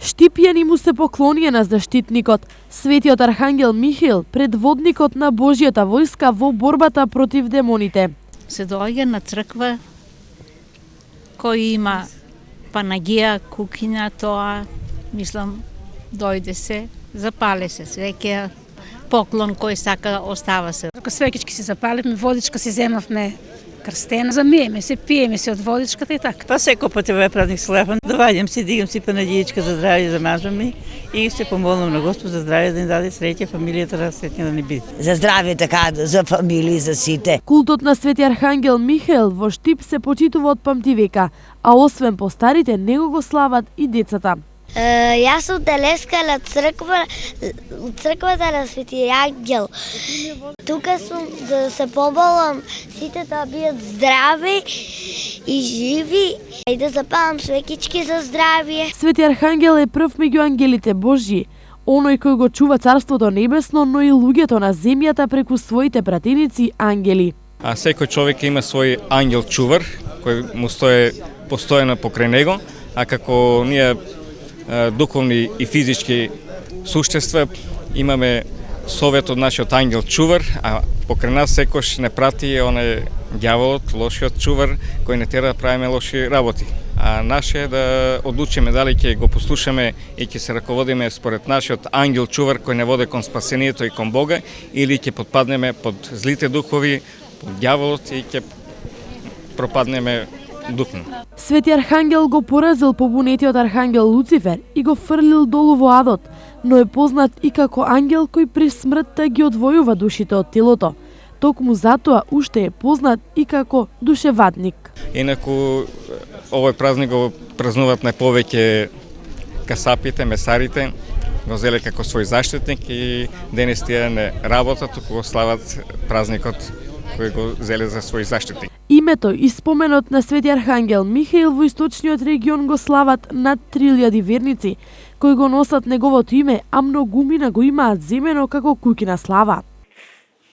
Штипјани му се поклонија на заштитникот, светиот архангел Михаил, предводникот на Божјата војска во борбата против демоните. Се доаѓа на црква кој има панагија, кукина, тоа, мислам, дојде се, запале се свеќе, поклон кој сака остава се. Свекички си запалевме, водичка си земавме крстена, замиеме се, пиеме се од водичката и така. Па секој пат е празник Слефан, доваѓам си, дигам си панагијичка за здравје за мажа ми и се помолам на Господ за здравје да ни даде среќа, фамилијата разсветна да ни биде. За здравје така, за фамилии, за сите. Култот на Свети архангел Михаил во Штип се почитува од памтивека, а освен постарите, него го слават и децата. Јас сум телескала црквата на Свети Ангел. Тука сум за да се поболам сите да бидат здрави и живи и да запалам свекички за здравие. Свети архангел е прв меѓу ангелите Божји, оној кој го чува царството небесно, но и луѓето на земјата преку своите пратеници ангели. А секој човек има свој ангел чувар кој му стои постојано покрај него, а како ние духовни и физички суштества имаме совет од нашиот ангел чувар, а покрај нас секош не прати онај ѓаволот, лошиот чувар кој не тера да правиме лоши работи. А наше е да одлучиме дали ќе го послушаме и ќе се раководиме според нашиот ангел чувар кој не води кон спасението и кон Бога, или ќе подпаднеме под злите духови, под ѓаволот и ќе пропаднеме духно. Свети архангел го поразил побунетиот архангел Луцифер и го фрлил долу во адот, но е познат и како ангел кој при смртта ги одвојува душите од телото. Токму затоа уште е познат и како душевадник. Инаку овој празник го празнуваат најповеќе касапите, месарите, го зеле како свој заштитник и денес тие не работат, туку го слават празникот кој го зеле за свој заштитник. Името и споменот на Свети архангел Михаил во источниот регион го слават над 3000 верници, кои го носат неговото име, а многумина го имаат земено како куќина слава.